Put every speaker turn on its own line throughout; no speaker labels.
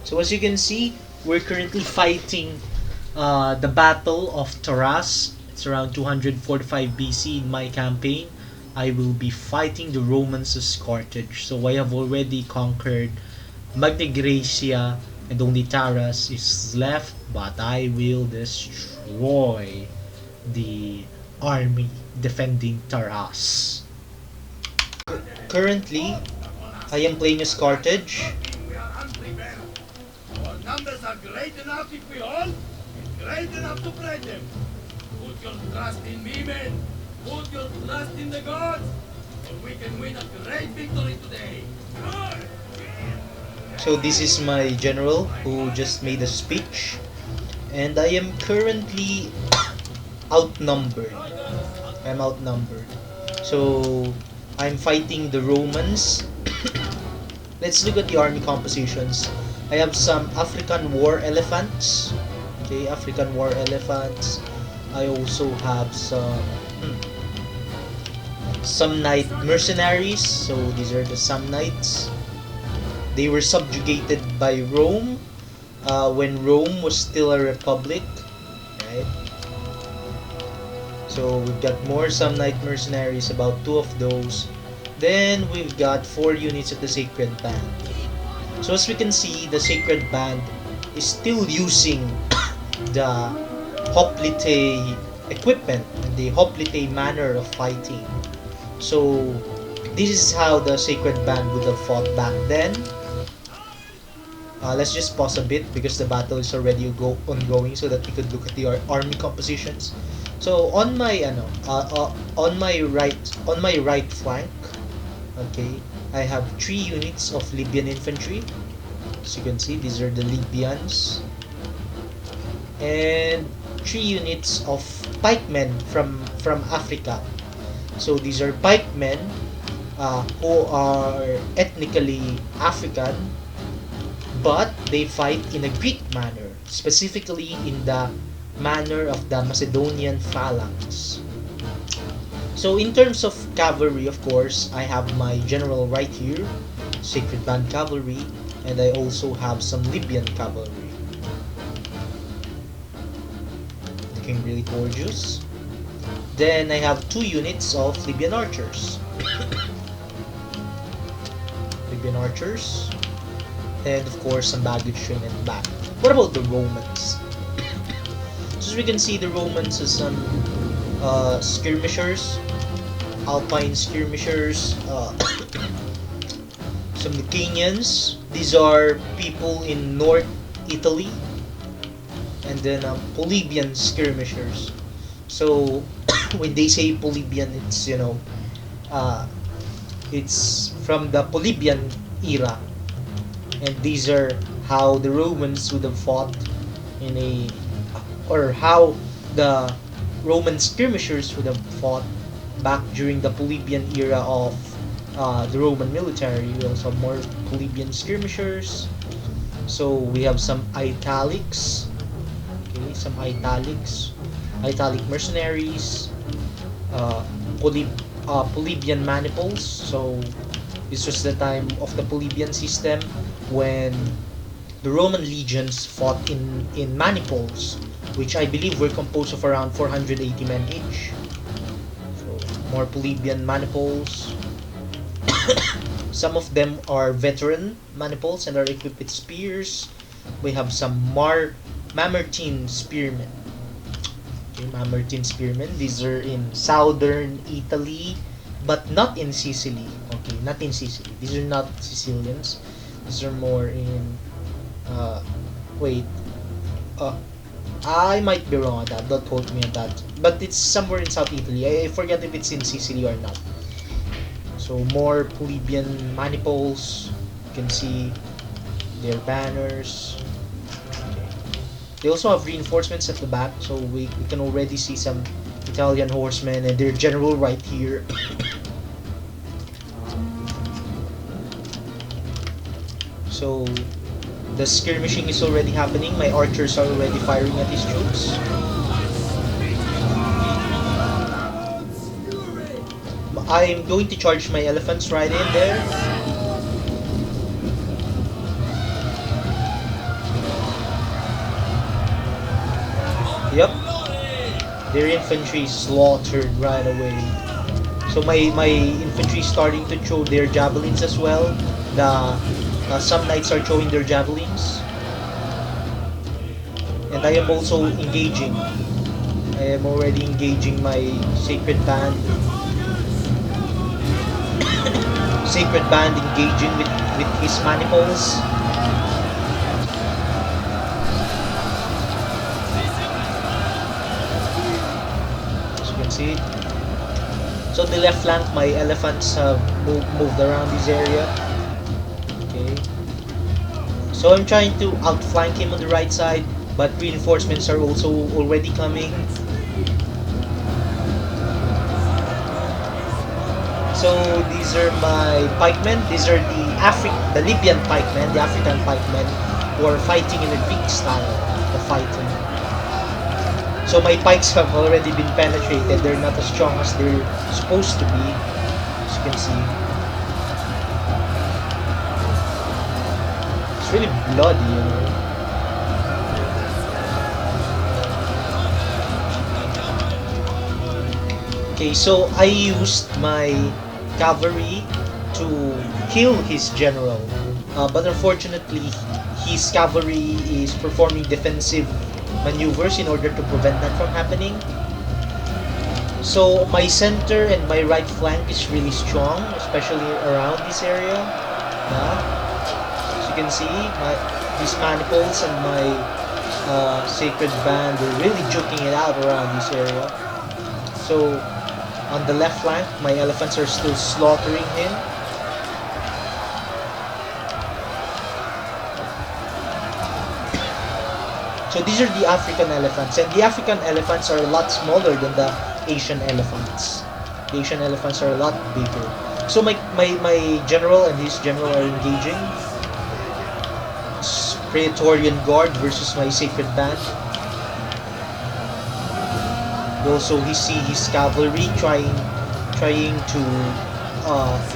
So as you can see, we're currently fighting the Battle of Taras. It's around 245 BC in my campaign. I will be fighting the Romans as Carthage. So I have already conquered Magna Graecia and only Taras is left, but I will destroy the army defending Taras. Currently, I am playing as Carthage.
Our numbers are great enough if we all is great enough to break them. Put your trust in me, men. Put your trust in the gods, or we can win a great victory today.
So this is my general who just made a speech, and I am currently outnumbered. I'm outnumbered. So I'm fighting the Romans. Let's look at the army compositions. I have some African war elephants. Okay, African war elephants. I also have some knight mercenaries. So these are the Samnites. They were subjugated by Rome when Rome was still a republic, right? So we've got more Samnite mercenaries, about 2 of those. Then we've got 4 units of the Sacred Band. So as we can see, the Sacred Band is still using the hoplite equipment and the hoplite manner of fighting. So this is how the Sacred Band would have fought back then. Let's just pause a bit because the battle is already ongoing, so that we could look at the army compositions. So on my on my right flank, okay, I have 3 units of Libyan infantry. As you can see, these are the Libyans, and 3 units of pikemen from Africa. So these are pikemen who are ethnically African, but they fight in a Greek manner, specifically in the manner of the Macedonian phalanx. So in terms of cavalry, of course, I have my general right here, Sacred Band cavalry, and I also have some Libyan cavalry. Looking really gorgeous. Then I have 2 units of Libyan archers. Libyan archers. And of course some baggage train at the back. What about the Romans? So as we can see, the Romans are some skirmishers, alpine skirmishers, some Lucanians. These are people in North Italy, and then Polybian skirmishers. So when they say Polybian, it's it's from the Polybian era. And these are how the Romans would have fought or how the Roman skirmishers would have fought back during the Polybian era of the Roman military. We also have more Polybian skirmishers. So we have some italics, okay, some italic mercenaries, Polybian maniples. So this was the time of the Polybian system when the Roman legions fought in maniples, which I believe were composed of around 480 men each. So more Polybian maniples. Some of them are veteran maniples and are equipped with spears. We have some Mamertine spearmen. Okay, Mamertine spearmen. These are in southern Italy, but not in Sicily. Okay, not in Sicily. These are not Sicilians. These are more in I might be wrong on that. Don't quote me on that. But it's somewhere in South Italy. I forget if it's in Sicily or not. So more Polybian maniples. You can see their banners. Okay. They also have reinforcements at the back, so we can already see some Italian horsemen and their general right here. So the skirmishing is already happening. My archers are already firing at these troops. I'm going to charge my elephants right in there. Yep, their infantry is slaughtered right away. So my infantry is starting to throw their javelins as well. Some knights are throwing their javelins, and I am also engaging. I am already engaging my sacred band. Sacred band engaging with his maniples. As you can see. So the left flank, my elephants have moved around this area. Okay. So I'm trying to outflank him on the right side, but reinforcements are also already coming. So these are my pikemen. These are the Libyan pikemen, the African pikemen, who are fighting in a Greek style of fighting. So my pikes have already been penetrated. They're not as strong as they're supposed to be, as you can see. It's really bloody, you know. Okay, so I used my cavalry to kill his general, but unfortunately his cavalry is performing defensive maneuvers in order to prevent that from happening. So my center and my right flank is really strong, especially around this area. As you can see, these maniples and my sacred band are really juking it out around this area. So on the left flank, my elephants are still slaughtering him. So these are the African elephants, and the African elephants are a lot smaller than the Asian elephants. The Asian elephants are a lot bigger. So my general and his general are engaging. Praetorian Guard versus my sacred band. Also, he see his cavalry trying to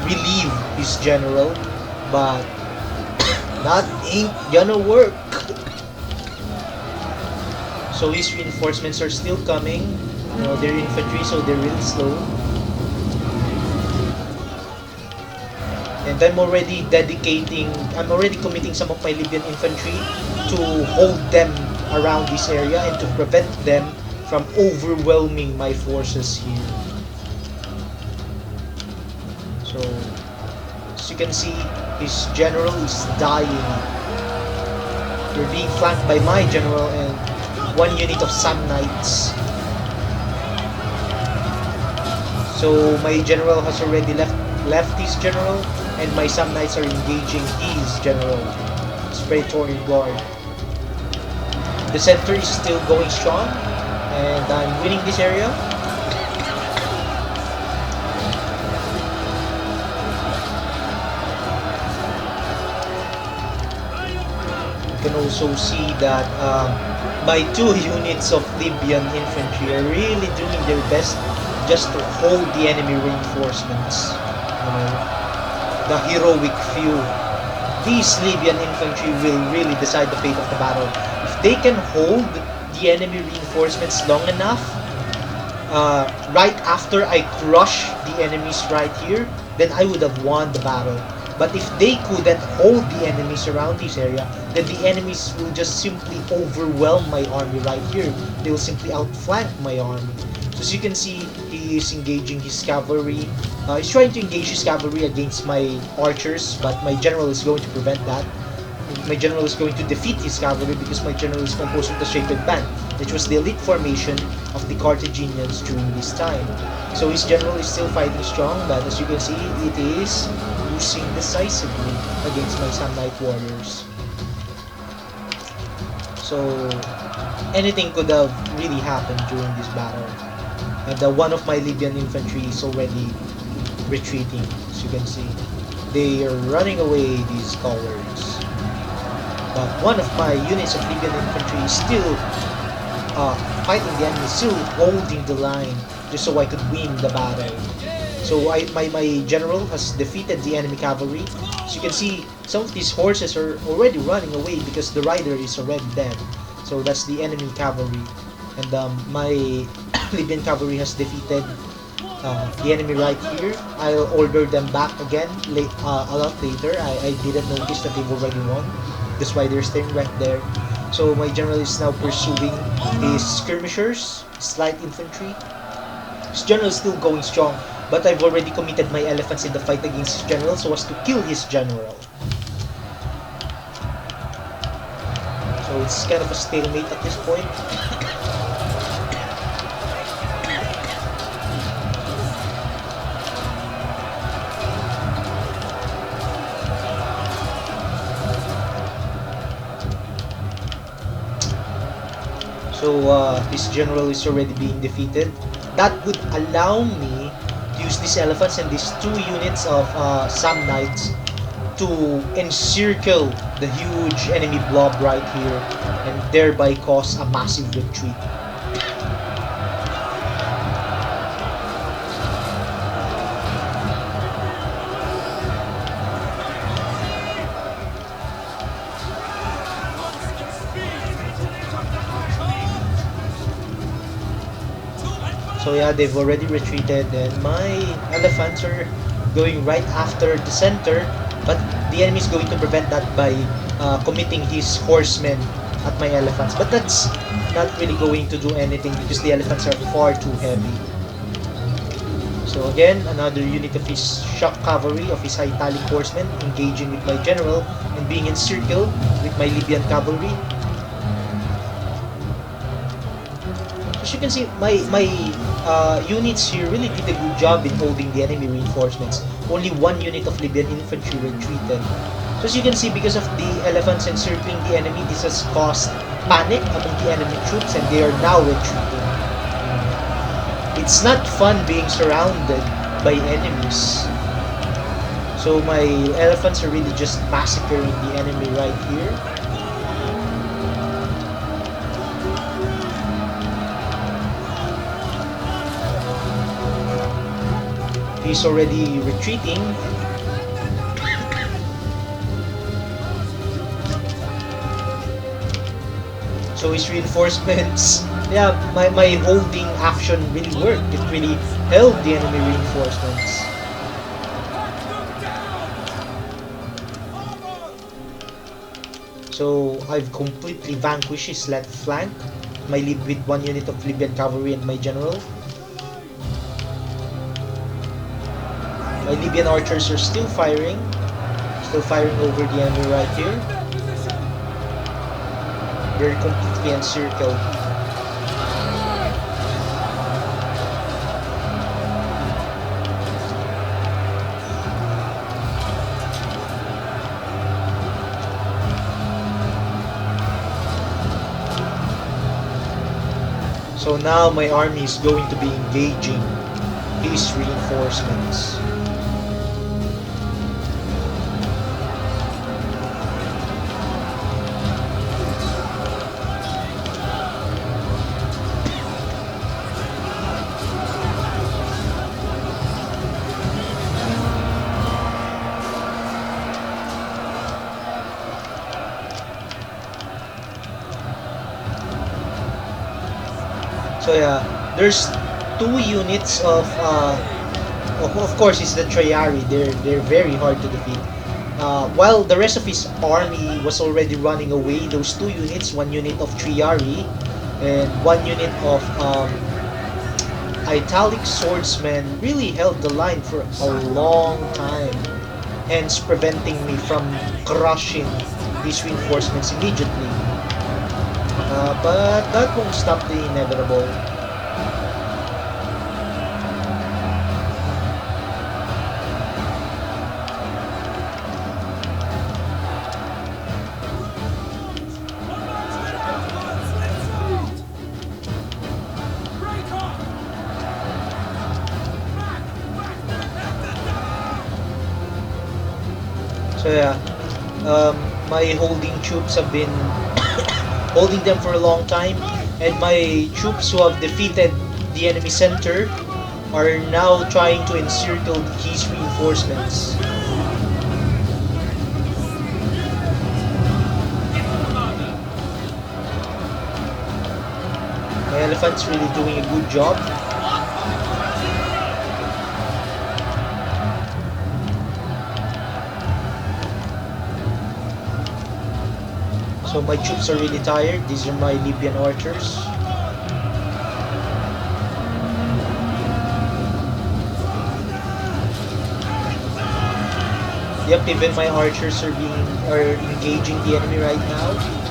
relieve his general, but that ain't gonna work. So his reinforcements are still coming. You know, they're infantry, so they're really slow. And I'm already committing some of my Libyan infantry to hold them around this area and to prevent them from overwhelming my forces here. So, as you can see, his general is dying. They're being flanked by my general and one unit of Sam Knights. So my general has already left his general, and my Sam Knights are engaging his general, his Praetorian Guard. The center is still going strong, and I'm winning this area. You can also see that my 2 units of Libyan infantry are really doing their best just to hold the enemy reinforcements. You know, the heroic few. These Libyan infantry will really decide the fate of the battle. If they can hold the enemy reinforcements long enough, right after I crush the enemies right here, then I would have won the battle. But if they couldn't hold the enemies around this area, then the enemies will just simply overwhelm my army right here. They will simply outflank my army. So as you can see, he is engaging his cavalry. He's trying to engage his cavalry against my archers, but my general is going to prevent that. My general is going to defeat his cavalry because my general is composed of the Sacred Band, which was the elite formation of the Carthaginians during this time. So his general is still fighting strong, but as you can see, it is losing decisively against my Samnite warriors. So anything could have really happened during this battle. And one of my Libyan infantry is already retreating, as you can see. They are running away, these cowards. But one of my units of Libyan infantry is still fighting the enemy, still holding the line, just so I could win the battle. So my general has defeated the enemy cavalry. As you can see, some of these horses are already running away because the rider is already dead. So that's the enemy cavalry. and my Libyan cavalry has defeated the enemy right here. I'll order them back again a lot later. I didn't notice that they've already won. That's why they're staying right there. So my general is now pursuing his skirmishers, his light infantry. His general is still going strong, but I've already committed my elephants in the fight against his general so as to kill his general. So it's kind of a stalemate at this point. So this general is already being defeated. That would allow me to use these elephants and these 2 units of Sam Knights to encircle the huge enemy blob right here and thereby cause a massive retreat. So yeah, they've already retreated and my elephants are going right after the center, but the enemy is going to prevent that by committing his horsemen at my elephants. But that's not really going to do anything because the elephants are far too heavy. So again, another unit of his shock cavalry, of his italic horsemen, engaging with my general and being encircled with my Libyan cavalry. As you can see, my units here really did a good job in holding the enemy reinforcements. Only 1 unit of Libyan infantry retreated. So as you can see, because of the elephants encircling the enemy, this has caused panic among the enemy troops and they are now retreating. It's not fun being surrounded by enemies. So my elephants are really just massacring the enemy right here. He's already retreating. So his reinforcements, yeah, my holding action really worked. It really held the enemy reinforcements. So I've completely vanquished his left flank, with 1 unit of Libyan cavalry and my general. My Libyan archers are still firing over the enemy right here. They're completely encircled. So now my army is going to be engaging these reinforcements. So yeah, there's 2 units of course it's the Triari. They're very hard to defeat. While the rest of his army was already running away, those 2 units, 1 unit of Triari and 1 unit of Italic swordsmen, really held the line for a long time, hence preventing me from crushing these reinforcements immediately. But that won't stop the inevitable. So yeah, my holding troops have been holding them for a long time, and my troops who have defeated the enemy center are now trying to encircle his reinforcements. My elephants really doing a good job. So my troops are really tired. These are my Libyan archers. Yep, even my archers are engaging the enemy right now.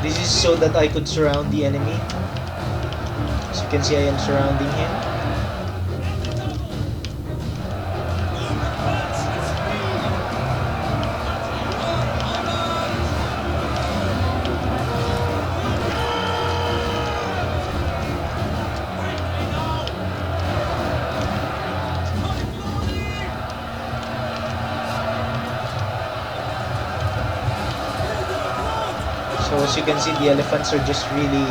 This is so that I could surround the enemy. As you can see, I am surrounding him. So as you can see, the elephants are just really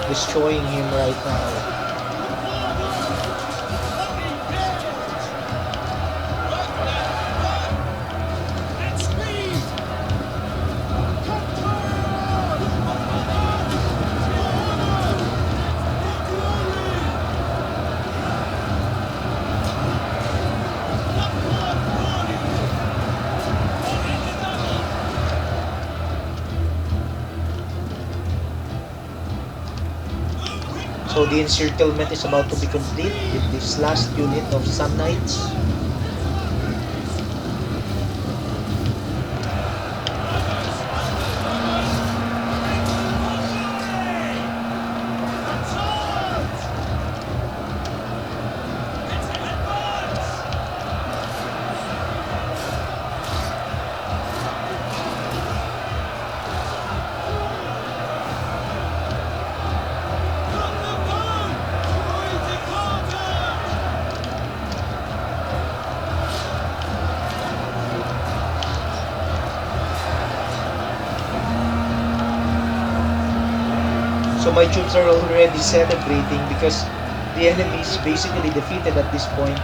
destroying him right now. So the encirclement is about to be complete with this last unit of Sun Knights. So my troops are already celebrating because the enemy is basically defeated at this point.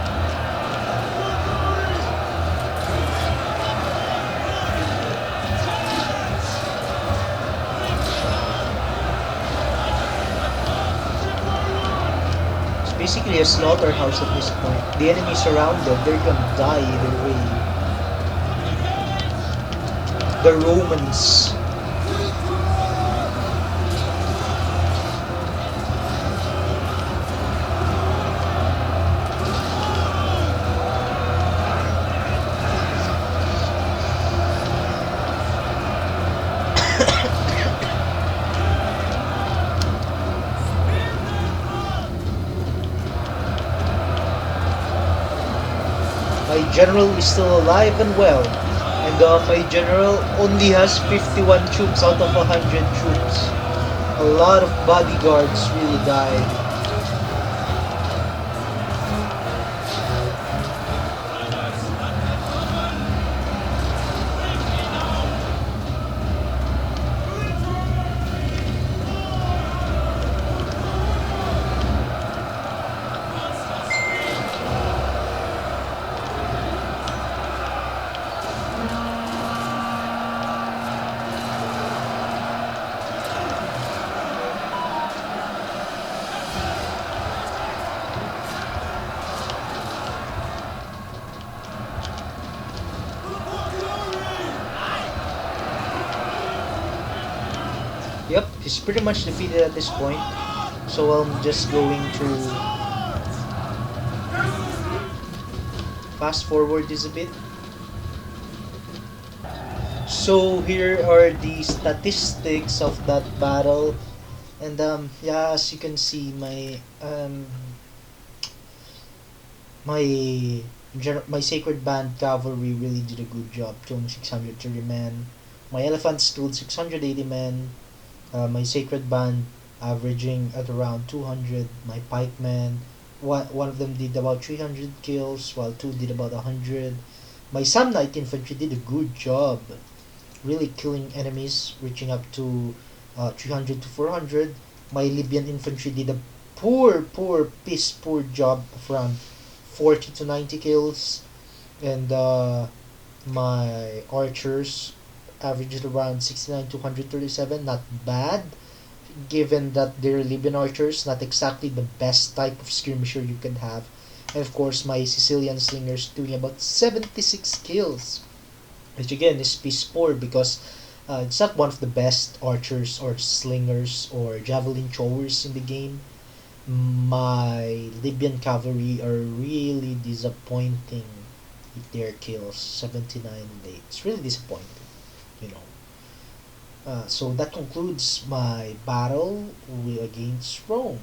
It's basically a slaughterhouse at this point. The enemy is surrounded, they're gonna die either way. The Romans. My general is still alive and well, and my general only has 51 troops out of 100 troops. A lot of bodyguards really died. Yep, he's pretty much defeated at this point. So I'm just going to fast forward this a bit. So here are the statistics of that battle, and yeah, as you can see, my sacred band cavalry really did a good job, killing 630 men. My elephants killed 680 men. My sacred band averaging at around 200. My pikemen, one of them did about 300 kills, while two did about 100. My Sun Knight infantry did a good job, really killing enemies, reaching up to 300 to 400. My Libyan infantry did a piss poor job of around 40 to 90 kills, and My archers averaged around 69 to 137, not bad. Given that they're Libyan archers, not exactly the best type of skirmisher you can have. And of course, my Sicilian slingers doing about 76 kills, which again is piss poor because it's not one of the best archers or slingers or javelin throwers in the game. My Libyan cavalry are really disappointing with their kills, 79 and 8. It's really disappointing, you know. So that concludes my battle against Rome.